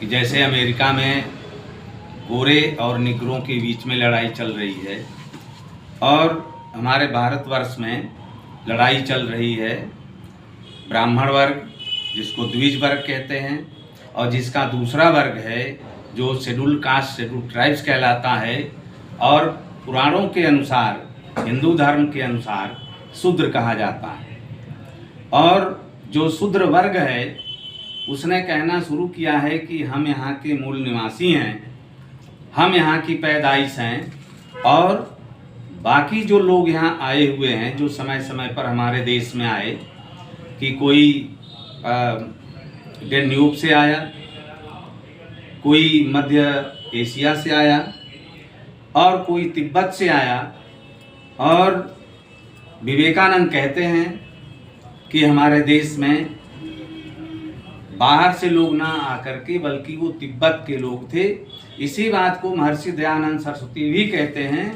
कि जैसे अमेरिका में गोरे और निगरों के बीच में लड़ाई चल रही है और हमारे भारतवर्ष में लड़ाई चल रही है ब्राह्मण वर्ग, जिसको द्विज वर्ग कहते हैं, और जिसका दूसरा वर्ग है जो शेड्यूल कास्ट शेड्यूल ट्राइब्स कहलाता है, और पुराणों के अनुसार हिंदू धर्म के अनुसार शूद्र कहा जाता है। और जो शूद्र वर्ग है उसने कहना शुरू किया है कि हम यहाँ के मूल निवासी हैं, हम यहाँ की पैदाइश हैं, और बाकी जो लोग यहाँ आए हुए हैं, जो समय समय पर हमारे देश में आए, कि कोई डेन्यूब से आया, कोई मध्य एशिया से आया, और कोई तिब्बत से आया। और विवेकानंद कहते हैं कि हमारे देश में बाहर से लोग ना आकर के बल्कि वो तिब्बत के लोग थे। इसी बात को महर्षि दयानंद सरस्वती भी कहते हैं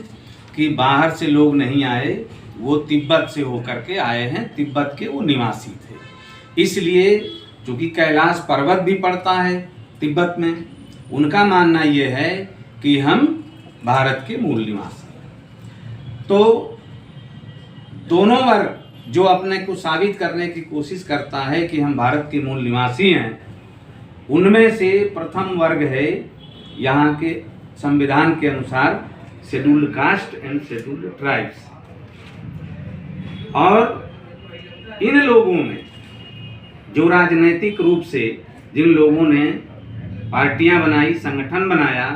कि बाहर से लोग नहीं आए, वो तिब्बत से होकर के आए हैं, तिब्बत के वो निवासी थे। इसलिए चूँकि कैलाश पर्वत भी पड़ता है तिब्बत में, उनका मानना ये है कि हम भारत के मूल निवासी हैं। तो दोनों वर्ग जो अपने को साबित करने की कोशिश करता है कि हम भारत के मूल निवासी हैं, उनमें से प्रथम वर्ग है यहाँ के संविधान के अनुसार scheduled caste and scheduled tribes. और इन लोगों में जो राजनीतिक रूप से जिन लोगों ने पार्टियां बनाई, संगठन बनाया,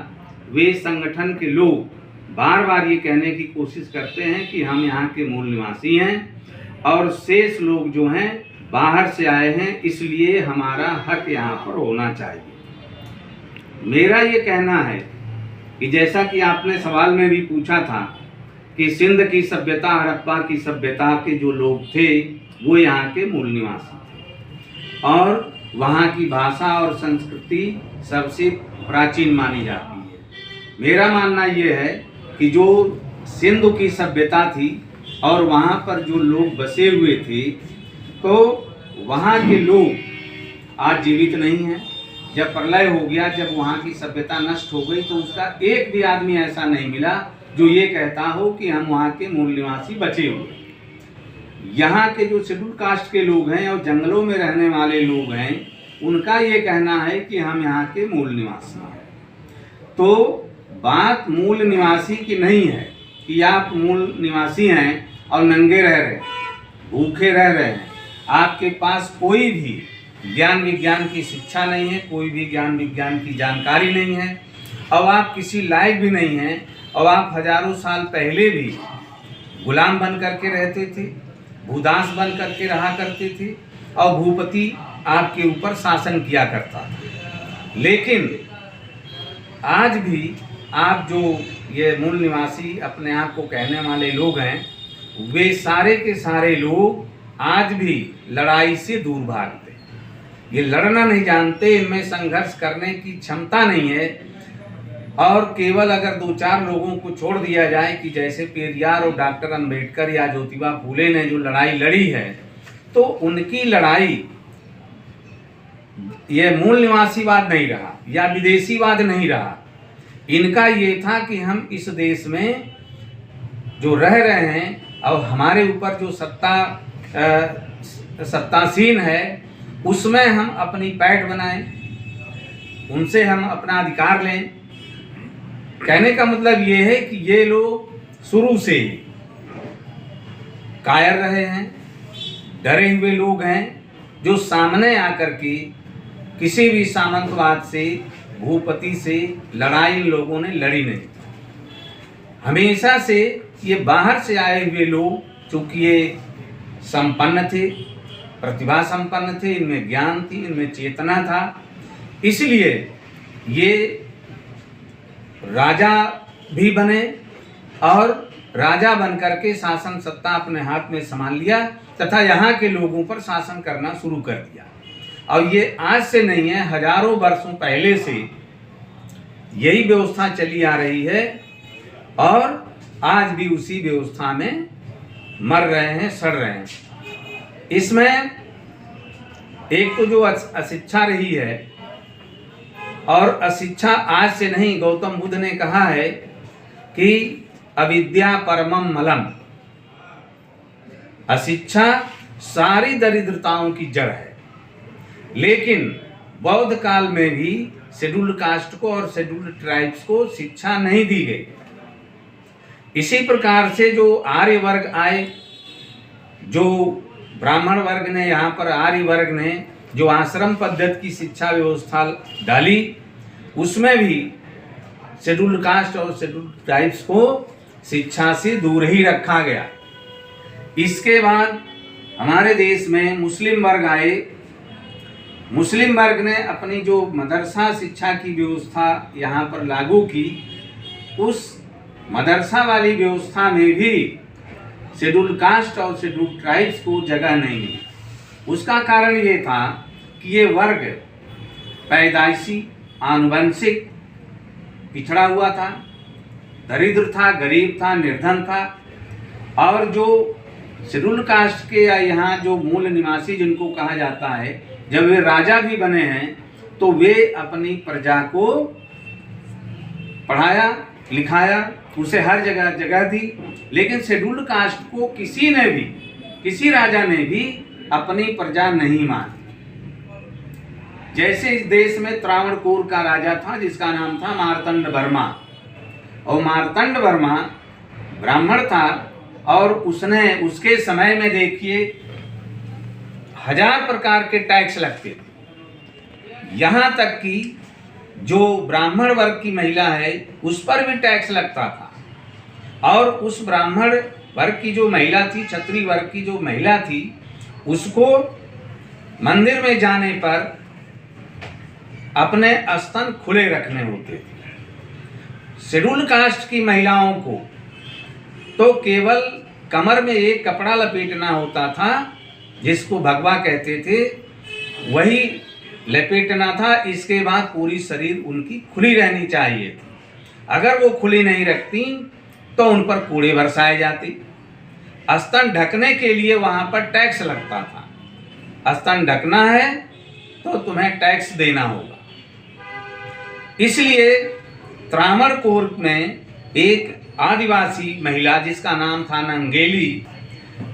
वे संगठन के लोग बार बार ये कहने की कोशिश करते हैं कि हम यहाँ के मूल निवासी हैं और शेष लोग जो हैं बाहर से आए हैं, इसलिए हमारा हक यहाँ पर होना चाहिए। मेरा ये कहना है कि जैसा कि आपने सवाल में भी पूछा था कि सिंध की सभ्यता, हड़प्पा की सभ्यता के जो लोग थे वो यहाँ के मूल निवासी थे, और वहाँ की भाषा और संस्कृति सबसे प्राचीन मानी जाती है। मेरा मानना ये है कि जो सिंधु की सभ्यता थी और वहाँ पर जो लोग बसे हुए थे, तो वहाँ के लोग आज जीवित नहीं हैं। जब प्रलय हो गया, जब वहाँ की सभ्यता नष्ट हो गई, तो उसका एक भी आदमी ऐसा नहीं मिला जो ये कहता हो कि हम वहाँ के मूल निवासी बचे हुए। यहाँ के जो शेड्यूल कास्ट के लोग हैं और जंगलों में रहने वाले लोग हैं, उनका ये कहना है कि हम यहाँ के मूल निवासी हैं। तो बात मूल निवासी की नहीं है कि आप मूल निवासी हैं और नंगे रह रहे हैं, भूखे रह रहे हैं, आपके पास कोई भी ज्ञान विज्ञान की शिक्षा नहीं है, कोई भी ज्ञान विज्ञान की जानकारी नहीं है, और आप किसी लायक भी नहीं हैं, और आप हजारों साल पहले भी गुलाम बन करके रहते थे, भूदास बन करके रहा करते थे, और भूपति आपके ऊपर शासन किया करता था। लेकिन आज भी आप जो ये मूल निवासी अपने आप को कहने वाले लोग हैं, वे सारे के सारे लोग आज भी लड़ाई से दूर भागते हैं। ये लड़ना नहीं जानते, इनमें संघर्ष करने की क्षमता नहीं है। और केवल अगर दो चार लोगों को छोड़ दिया जाए कि जैसे पेरियार और डॉक्टर अंबेडकर या ज्योतिबा फूले ने जो लड़ाई लड़ी है, तो उनकी लड़ाई ये मूल निवासीवाद नहीं रहा या विदेशीवाद नहीं रहा। इनका ये था कि हम इस देश में जो रह रहे हैं और हमारे ऊपर जो सत्तासीन है, उसमें हम अपनी पैठ बनाएं, उनसे हम अपना अधिकार लें। कहने का मतलब ये है कि ये लोग शुरू से ही कायर रहे हैं, डरे हुए लोग हैं, जो सामने आकर के किसी भी सामंतवाद से, भूपति से लड़ाई इन लोगों ने लड़ी नहीं। हमेशा से ये बाहर से आए हुए लोग, चूँकि ये संपन्न थे, प्रतिभा संपन्न थे, इनमें ज्ञान थी, इनमें चेतना था, इसलिए ये राजा भी बने और राजा बनकर के शासन सत्ता अपने हाथ में संभाल लिया तथा यहाँ के लोगों पर शासन करना शुरू कर दिया। और ये आज से नहीं है, हजारों वर्षों पहले से यही व्यवस्था चली आ रही है और आज भी उसी व्यवस्था में मर रहे हैं, सड़ रहे हैं। इसमें एक तो जो अशिक्षा रही है और अशिक्षा आज से नहीं, गौतम बुद्ध ने कहा है कि अविद्या परमम मलम, अशिक्षा सारी दरिद्रताओं की जड़ है। लेकिन बौद्ध काल में भी शेड्यूल्ड कास्ट को और शेड्यूल्ड ट्राइब्स को शिक्षा नहीं दी गई। इसी प्रकार से जो आर्य वर्ग आए, जो ब्राह्मण वर्ग ने, यहाँ पर आर्य वर्ग ने जो आश्रम पद्धति की शिक्षा व्यवस्था डाली, उसमें भी शेड्यूल्ड कास्ट और शेड्यूल्ड ट्राइब्स को शिक्षा से दूर ही रखा गया। इसके बाद हमारे देश में मुस्लिम वर्ग आए। मुस्लिम वर्ग ने अपनी जो मदरसा शिक्षा की व्यवस्था यहाँ पर लागू की, उस मदरसा वाली व्यवस्था में भी शेड्यूल्ड कास्ट और शेड्यूल्ड ट्राइब्स को जगह नहीं मिली। उसका कारण ये था कि ये वर्ग पैदाइशी आनुवंशिक पिछड़ा हुआ था, दरिद्र था, गरीब था, निर्धन था। और जो शेड्यूल्ड कास्ट के यहाँ जो मूल निवासी जिनको कहा जाता है, जब वे राजा भी बने हैं तो वे अपनी प्रजा को पढ़ाया लिखाया, उसे हर जगह जगह दी। लेकिन शेड्यूल्ड कास्ट को किसी राजा ने भी अपनी प्रजा नहीं मानी। जैसे इस देश में त्रावणकोर का राजा था जिसका नाम था मार्तंड वर्मा, और मार्तंड वर्मा ब्राह्मण था और उसके समय में देखिए 1000 प्रकार के टैक्स लगते थे। यहाँ तक कि जो ब्राह्मण वर्ग की महिला है उस पर भी टैक्स लगता था। और उस ब्राह्मण वर्ग की जो महिला थी, क्षत्रिय वर्ग की जो महिला थी, उसको मंदिर में जाने पर अपने स्तन खुले रखने होते थे। शेड्यूल्ड कास्ट की महिलाओं को तो केवल कमर में एक कपड़ा लपेटना होता था, जिसको भगवा कहते थे, वही लपेटना था। इसके बाद पूरी शरीर उनकी खुली रहनी चाहिए थी। अगर वो खुली नहीं रखती तो उन पर कूड़े बरसाए जाते। स्तन ढकने के लिए वहाँ पर टैक्स लगता था। स्तन ढकना है तो तुम्हें टैक्स देना होगा। इसलिए त्रावणकोर में एक आदिवासी महिला जिसका नाम था नंगेली,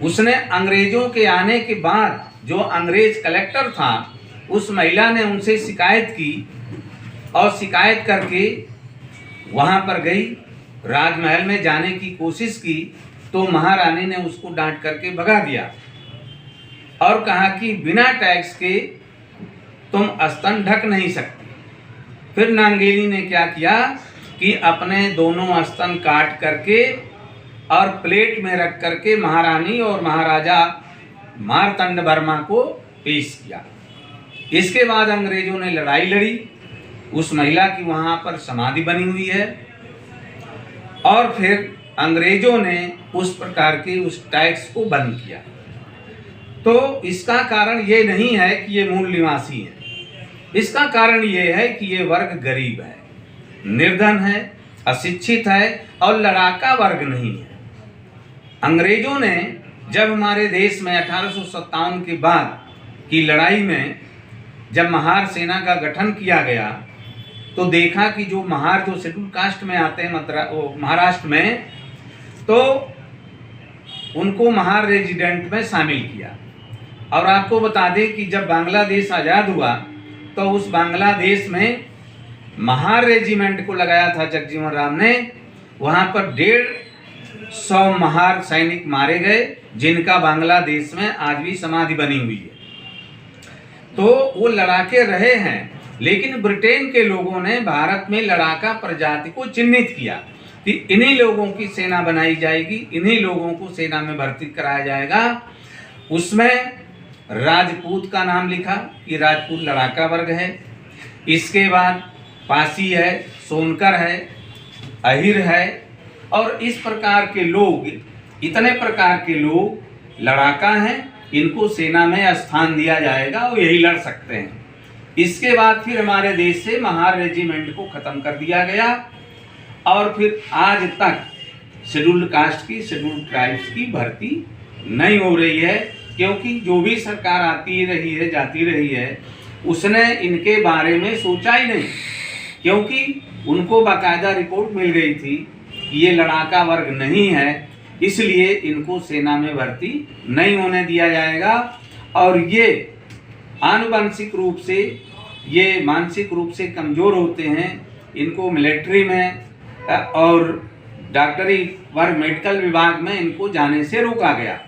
उसने अंग्रेजों के आने के बाद जो अंग्रेज कलेक्टर था, उस महिला ने उनसे शिकायत की और शिकायत करके वहाँ पर गई, राजमहल में जाने की कोशिश की, तो महारानी ने उसको डांट करके भगा दिया और कहा कि बिना टैक्स के तुम स्तन ढक नहीं सकती। फिर नांगेली ने क्या किया कि अपने दोनों स्तन काट करके और प्लेट में रख करके महारानी और महाराजा मार्तंड वर्मा को पेश किया। इसके बाद अंग्रेजों ने लड़ाई लड़ी। उस महिला की वहाँ पर समाधि बनी हुई है और फिर अंग्रेजों ने उस प्रकार के उस टैक्स को बंद किया। तो इसका कारण ये नहीं है कि ये मूल निवासी हैं, इसका कारण ये है कि ये वर्ग गरीब है, निर्धन है, अशिक्षित है और लड़ाका वर्ग नहीं है। अंग्रेजों ने जब हमारे देश में 1857 के बाद की लड़ाई में जब महार सेना का गठन किया गया, तो देखा कि जो महार जो शेड्यूल कास्ट में आते हैं महाराष्ट्र में, तो उनको महार रेजिडेंट में शामिल किया। और आपको बता दें कि जब बांग्लादेश आज़ाद हुआ तो उस बांग्लादेश में महार रेजिमेंट को लगाया था जगजीवन राम ने। वहाँ पर 150 महार सैनिक मारे गए, जिनका बांग्लादेश में आज भी समाधि बनी हुई है। तो वो लड़ाके रहे हैं, लेकिन ब्रिटेन के लोगों ने भारत में लड़ाका प्रजाति को चिन्हित किया कि इन्हीं लोगों की सेना बनाई जाएगी, इन्हीं लोगों को सेना में भर्ती कराया जाएगा। उसमें राजपूत का नाम लिखा कि राजपूत लड़ाका वर्ग है। इसके बाद पासी है, सोनकर है, अहिर है, और इस प्रकार के लोग, इतने प्रकार के लोग लड़ाका हैं, इनको सेना में स्थान दिया जाएगा और यही लड़ सकते हैं। इसके बाद फिर हमारे देश से महार रेजिमेंट को ख़त्म कर दिया गया और फिर आज तक शेड्यूल्ड कास्ट की, शेड्यूल्ड ट्राइब्स की भर्ती नहीं हो रही है, क्योंकि जो भी सरकार आती रही है, जाती रही है, उसने इनके बारे में सोचा ही नहीं। क्योंकि उनको बाकायदा रिपोर्ट मिल गई थी कि ये लड़ाका वर्ग नहीं है, इसलिए इनको सेना में भर्ती नहीं होने दिया जाएगा और ये आनुवंशिक रूप से, ये मानसिक रूप से कमज़ोर होते हैं, इनको मिलिट्री में और डॉक्टरी वर्ग मेडिकल विभाग में इनको जाने से रोका गया।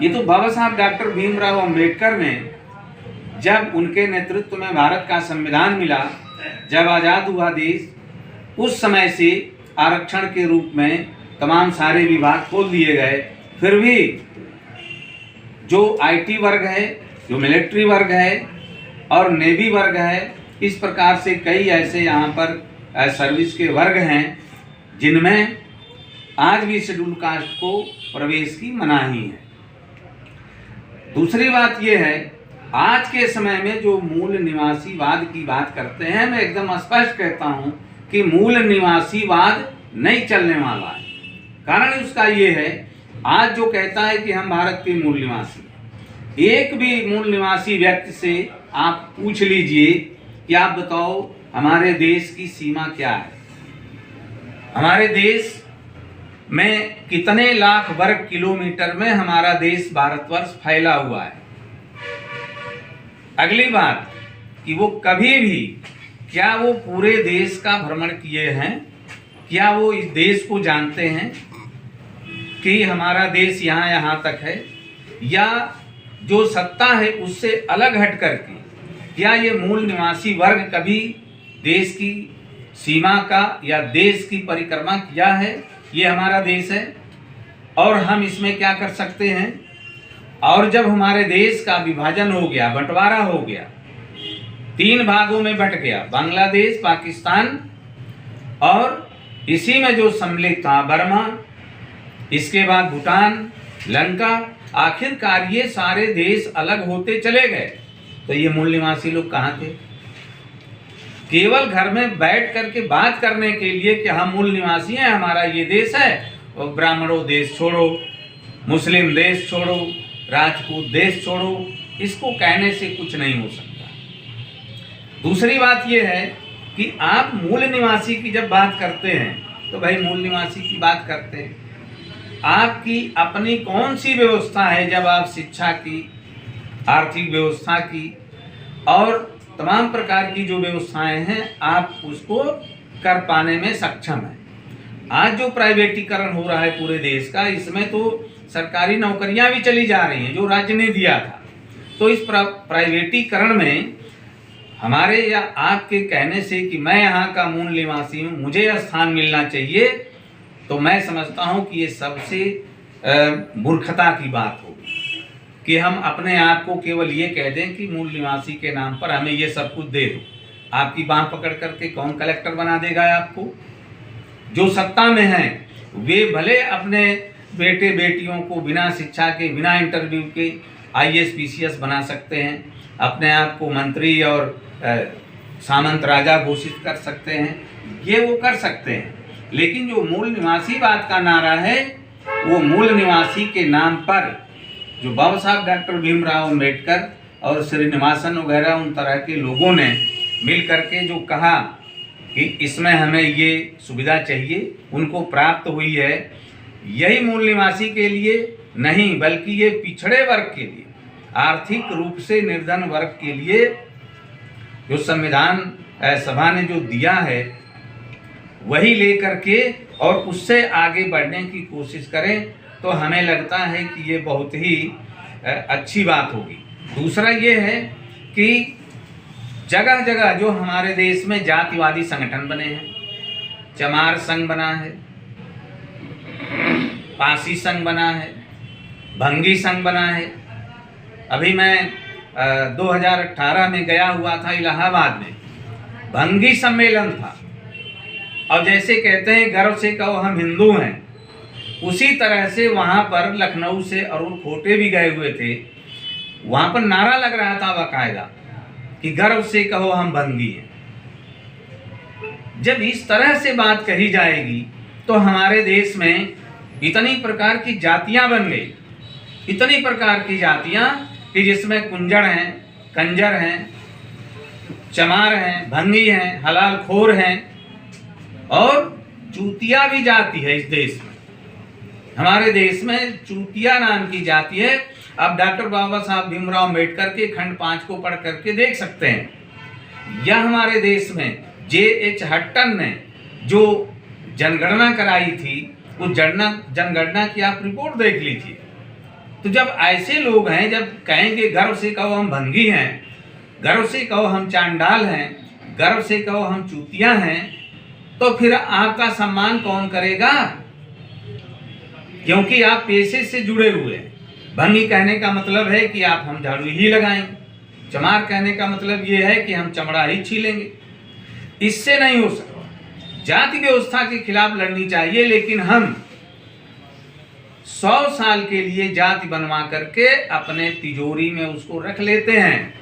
ये तो बाबा साहब डॉक्टर भीमराव अंबेडकर ने, जब उनके नेतृत्व में भारत का संविधान मिला, जब आज़ाद हुआ देश, उस समय से आरक्षण के रूप में तमाम सारे विभाग खोल दिए गए। फिर भी जो आईटी वर्ग है, जो मिलिट्री वर्ग है और नेवी वर्ग है, इस प्रकार से कई ऐसे यहाँ पर सर्विस के वर्ग हैं जिनमें आज भी शेड्यूल कास्ट को प्रवेश की मनाही है। दूसरी बात यह है, आज के समय में जो मूल निवासीवाद की बात करते हैं, मैं एकदम स्पष्ट कहता हूं कि मूल निवासीवाद नहीं चलने वाला है। कारण उसका ये है, आज जो कहता है कि हम भारत के मूल निवासी, एक भी मूल निवासी व्यक्ति से आप पूछ लीजिए कि आप बताओ हमारे देश की सीमा क्या है, हमारे देश में कितने लाख वर्ग किलोमीटर में हमारा देश भारतवर्ष फैला हुआ है। अगली बात कि वो कभी भी, क्या वो पूरे देश का भ्रमण किए हैं, क्या वो इस देश को जानते हैं कि हमारा देश यहाँ तक है, या जो सत्ता है उससे अलग हट करके क्या ये मूल निवासी वर्ग कभी देश की सीमा का या देश की परिक्रमा किया है? ये हमारा देश है और हम इसमें क्या कर सकते हैं। और जब हमारे देश का विभाजन हो गया, बंटवारा हो गया, 3 भागों में बंट गया, बांग्लादेश, पाकिस्तान और इसी में जो सम्मिलित था बर्मा, इसके बाद भूटान, लंका, आखिरकार ये सारे देश अलग होते चले गए। तो ये मूल निवासी लोग कहाँ थे? केवल घर में बैठ करके बात करने के लिए कि हम मूल निवासी हैं, हमारा ये देश है, और ब्राह्मणों देश छोड़ो, मुस्लिम देश छोड़ो, राजपूत देश छोड़ो, इसको कहने से कुछ नहीं हो सकता। दूसरी बात यह है कि आप मूल निवासी की जब बात करते हैं तो भाई मूल निवासी की बात करते हैं, आपकी अपनी कौन सी व्यवस्था है जब आप शिक्षा की, आर्थिक व्यवस्था की और तमाम प्रकार की जो व्यवस्थाएं हैं आप उसको कर पाने में सक्षम हैं। आज जो प्राइवेटीकरण हो रहा है पूरे देश का, इसमें तो सरकारी नौकरियां भी चली जा रही हैं जो राज्य ने दिया था। तो इस प्राइवेटीकरण में हमारे या आपके कहने से कि मैं यहाँ का मूल निवासी हूँ, मुझे स्थान मिलना चाहिए, तो मैं समझता हूँ कि ये सबसे मूर्खता की बात होगी कि हम अपने आप को केवल ये कह दें कि मूल निवासी के नाम पर हमें ये सब कुछ दे दो। आपकी बाँह पकड़ करके कौन कलेक्टर बना देगा आपको? जो सत्ता में हैं वे भले अपने बेटे बेटियों को बिना शिक्षा के, बिना इंटरव्यू के IAS PCS बना सकते हैं, अपने आप को मंत्री और सामंत राजा घोषित कर सकते हैं, ये वो कर सकते हैं। लेकिन जो मूल निवासी बात का नारा है, वो मूल निवासी के नाम पर जो बाबा साहब डॉक्टर भीमराव अंबेडकर और श्रीनिवासन वगैरह उन तरह के लोगों ने मिल करके जो कहा कि इसमें हमें ये सुविधा चाहिए, उनको प्राप्त हुई है। यही मूल निवासी के लिए नहीं, बल्कि ये पिछड़े वर्ग के लिए, आर्थिक रूप से निर्धन वर्ग के लिए जो संविधान सभा ने जो दिया है वही लेकर के और उससे आगे बढ़ने की कोशिश करें, तो हमें लगता है कि ये बहुत ही अच्छी बात होगी। दूसरा ये है कि जगह जगह जो हमारे देश में जातिवादी संगठन बने हैं, चमार संघ बना है, पासी संघ बना है, भंगी संघ बना है। अभी मैं 2018 में गया हुआ था इलाहाबाद में, भंगी सम्मेलन था, और जैसे कहते हैं गर्व से कहो हम हिंदू हैं, उसी तरह से वहाँ पर लखनऊ से अरुण खोटे भी गए हुए थे। वहाँ पर नारा लग रहा था बाकायदा कि गर्व से कहो हम भंगी हैं। जब इस तरह से बात कही जाएगी तो हमारे देश में इतनी प्रकार की जातियां बन गई, इतनी प्रकार की जातियां कि जिसमें कुंजड़ हैं, कंजर हैं, चमार हैं, भंगी हैं, हलाल खोर हैं और चूतिया भी जाति है इस देश में। हमारे देश में चूतिया नाम की जाति है। अब डॉक्टर बाबा साहब भीमराव अम्बेडकर के खंड 5 को पढ़ करके देख सकते हैं। यह हमारे देश में J.H. हट्टन ने जो जनगणना कराई थी, उस जनगणना की आप रिपोर्ट देख लीजिए। तो जब ऐसे लोग हैं, जब कहेंगे गर्व से कहो हम भंगी हैं, गर्व से कहो हम चांडाल हैं, गर्व से कहो हम चूतिया हैं, तो फिर आपका सम्मान कौन करेगा? क्योंकि आप पेशे से जुड़े हुए हैं। भंगी कहने का मतलब है कि आप हम झाड़ू ही लगाएंगे, चमार कहने का मतलब ये है कि हम चमड़ा ही छीलेंगे। इससे नहीं हो सकता। जाति व्यवस्था के खिलाफ लड़नी चाहिए, लेकिन हम 100 साल के लिए जाति बनवा करके अपने तिजोरी में उसको रख लेते हैं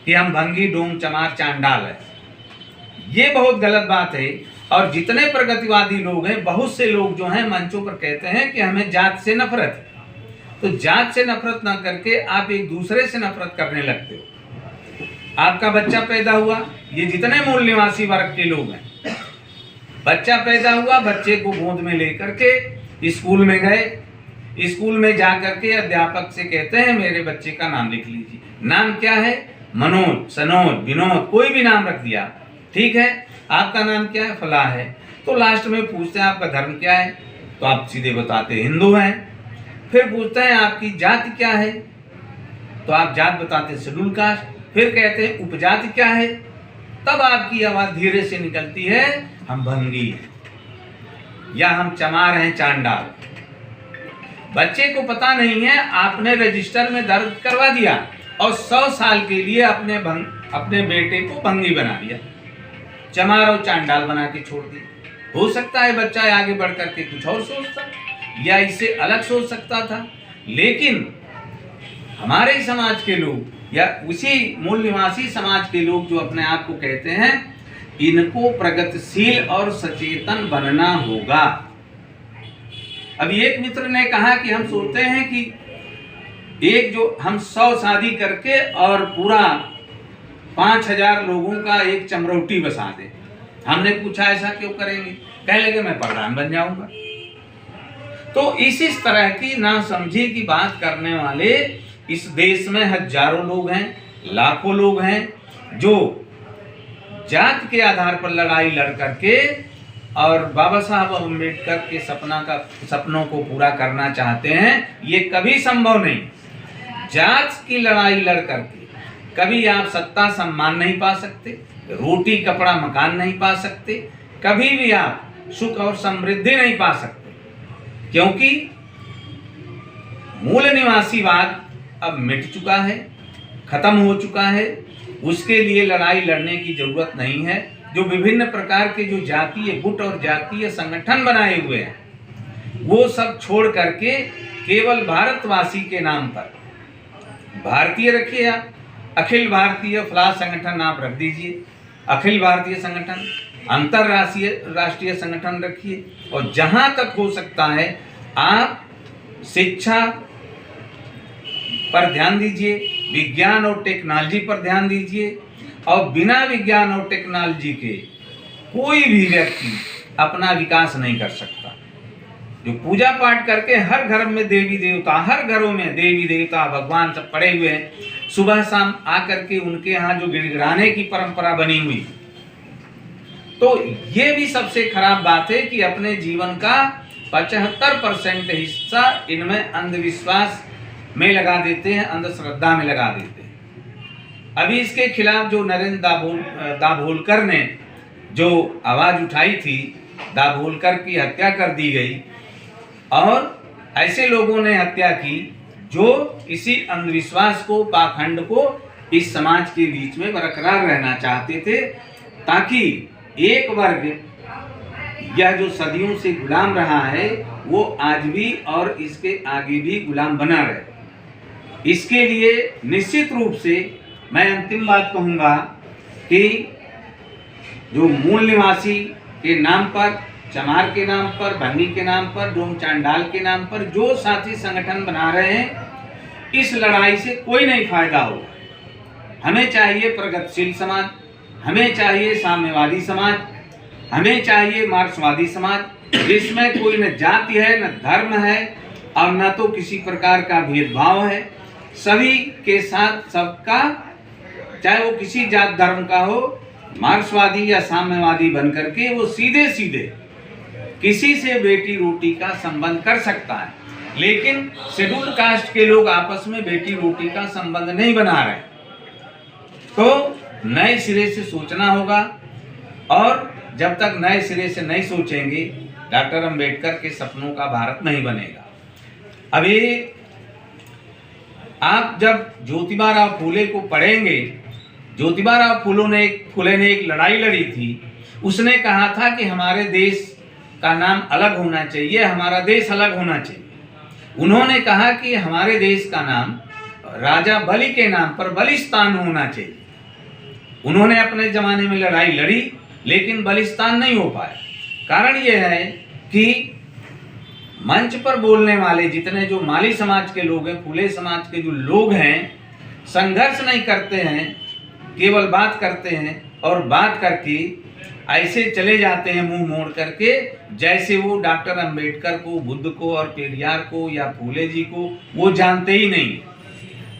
कि हम भंगी, डोम, चमार, चांडाल है। ये बहुत गलत बात है। और जितने प्रगतिवादी लोग हैं, बहुत से लोग जो हैं मंचों पर कहते हैं कि हमें जात से नफरत है। तो जात से नफरत ना करके आप एक दूसरे से नफरत करने लगते हो। आपका बच्चा पैदा हुआ, ये जितने मूल निवासी वर्ग के लोग हैं, बच्चा पैदा हुआ, बच्चे को गोद में लेकर के स्कूल में गए। स्कूल में जा करके अध्यापक से कहते हैं मेरे बच्चे का नाम लिख लीजिए। नाम क्या है? मनोज, सनोज, विनोद, कोई भी नाम रख दिया, ठीक है। आपका नाम क्या है? फला है। तो लास्ट में पूछते हैं आपका धर्म क्या है? तो आप सीधे बताते हैं हिंदू हैं। फिर पूछते हैं आपकी जाति क्या है? तो आप जात बताते हैं शेड्यूल कास्ट। फिर कहते हैं उपजाति क्या है? तब आपकी आवाज धीरे से निकलती है हम भंगी हैं या हम चमार हैं, चांडाल। बच्चे को पता नहीं है, आपने रजिस्टर में दर्ज करवा दिया और 100 साल के लिए अपने बेटे को भंगी बना दिया, चमार और चांडाल बना के छोड़ दिया। हो सकता है बच्चा आगे बढ़ करके कुछ और सोचता या इससे अलग सोच सकता था, लेकिन हमारे समाज के लोग या उसी मूल निवासी समाज के लोग जो अपने आप को कहते हैं, इनको प्रगतिशील और सचेतन बनना होगा। अभी एक मित्र ने कहा कि हम सोचते हैं कि एक जो हम 100 शादी करके और पूरा 5000 लोगों का एक चमरौटी बसा दे। हमने पूछा ऐसा क्यों करेंगे? कहने लगे मैं प्रधान बन जाऊंगा। तो इसी तरह की नासमझी की बात करने वाले इस देश में हजारों लोग हैं, लाखों लोग हैं जो जात के आधार पर लड़ाई लड़ करके और बाबा साहब अम्बेडकर के सपनों को पूरा करना चाहते हैं। ये कभी संभव नहीं। जात की लड़ाई लड़ करके कभी आप सत्ता सम्मान नहीं पा सकते, रोटी कपड़ा मकान नहीं पा सकते, कभी भी आप सुख और समृद्धि नहीं पा सकते, क्योंकि मूल निवासीवाद अब मिट चुका है, खत्म हो चुका है। उसके लिए लड़ाई लड़ने की जरूरत नहीं है। जो विभिन्न प्रकार के जो जातीय गुट और जातीय संगठन बनाए हुए हैं, वो सब छोड़ करके केवल भारतवासी के नाम पर भारतीय रखिए। आप अखिल भारतीय फलाह संगठन आप रख दीजिए, अखिल भारतीय संगठन, राष्ट्रीय संगठन रखिए। और जहां तक हो सकता है आप शिक्षा पर ध्यान दीजिए, विज्ञान और टेक्नोलॉजी पर ध्यान दीजिए। और बिना विज्ञान और टेक्नोलॉजी के कोई भी व्यक्ति अपना विकास नहीं कर सकता। जो पूजा पाठ करके हर घर में देवी देवता, हर घरों में देवी देवता भगवान सब पड़े हुए हैं, सुबह शाम आकर के उनके यहाँ जो गिड़गिड़ाने की परंपरा बनी हुई, तो ये भी सबसे खराब बात है कि अपने जीवन का 75% हिस्सा इनमें अंधविश्वास में लगा देते हैं, अंधश्रद्धा में लगा देते हैं। अभी इसके खिलाफ जो नरेंद्र दाभोलकर ने जो आवाज उठाई थी, दाभोलकर की हत्या कर दी गई और ऐसे लोगों ने हत्या की जो इसी अंधविश्वास को, पाखंड को इस समाज के बीच में बरकरार रहना चाहते थे, ताकि एक वर्ग यह जो सदियों से गुलाम रहा है वो आज भी और इसके आगे भी गुलाम बना रहे। इसके लिए निश्चित रूप से मैं अंतिम बात कहूँगा कि जो मूल निवासी के नाम पर, चमार के नाम पर, भंगी के नाम पर, डोम चांडाल के नाम पर जो साथी संगठन बना रहे हैं, इस लड़ाई से कोई नहीं फायदा होगा। हमें चाहिए प्रगतिशील समाज, हमें चाहिए साम्यवादी समाज, हमें चाहिए मार्क्सवादी समाज, जिसमें कोई न जाति है, न धर्म है और न तो किसी प्रकार का भेदभाव है। सभी के साथ सबका, चाहे वो किसी जात धर्म का हो, मार्क्सवादी या साम्यवादी बनकर के वो सीधे सीधे किसी से बेटी रोटी का संबंध कर सकता है। लेकिन शेड्यूल्ड कास्ट के लोग आपस में बेटी रोटी का संबंध नहीं बना रहे। तो नए सिरे से सोचना होगा, और जब तक नए सिरे से नहीं सोचेंगे, डॉक्टर अंबेडकर के सपनों का भारत नहीं बनेगा। अभी आप जब ज्योतिबा राव फूले को पढ़ेंगे, ज्योतिबा राव फूले ने एक लड़ाई लड़ी थी। उसने कहा था कि हमारे देश का नाम अलग होना चाहिए, हमारा देश अलग होना चाहिए। उन्होंने कहा कि हमारे देश का नाम राजा बलि के नाम पर बलिस्तान होना चाहिए। उन्होंने अपने ज़माने में लड़ाई लड़ी, लेकिन बलिस्तान नहीं हो पाया। कारण यह है कि मंच पर बोलने वाले जितने जो माली समाज के लोग हैं, फूले समाज के जो लोग हैं, संघर्ष नहीं करते हैं, केवल बात करते हैं, और बात करके ऐसे चले जाते हैं मुंह मोड़ करके, जैसे वो डॉक्टर अंबेडकर को, बुद्ध को और पेरियार को या फूले जी को वो जानते ही नहीं।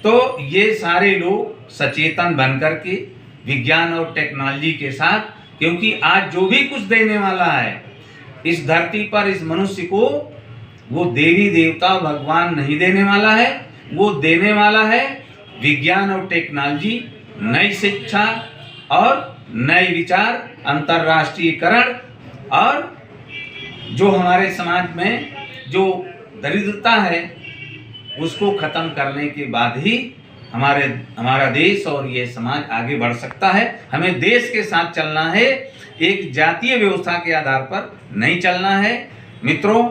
तो ये सारे लोग सचेतन बन करके विज्ञान और टेक्नोलॉजी के साथ, क्योंकि आज जो भी कुछ देने वाला है इस धरती पर इस मनुष्य को, वो देवी देवता भगवान नहीं देने वाला है, वो देने वाला है विज्ञान और टेक्नोलॉजी, नई शिक्षा और नए विचार, अंतर्राष्ट्रीयकरण, और जो हमारे समाज में जो दरिद्रता है उसको खत्म करने के बाद ही हमारा देश और ये समाज आगे बढ़ सकता है। हमें देश के साथ चलना है, एक जातीय व्यवस्था के आधार पर नहीं चलना है। मित्रों,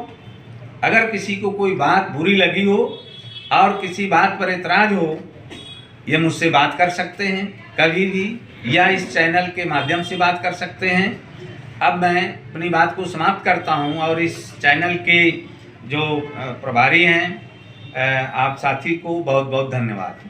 अगर किसी को कोई बात बुरी लगी हो और किसी बात पर एतराज हो, ये मुझसे बात कर सकते हैं कभी भी, या इस चैनल के माध्यम से बात कर सकते हैं। अब मैं अपनी बात को समाप्त करता हूं, और इस चैनल के जो प्रभारी हैं आप साथी को बहुत बहुत धन्यवाद।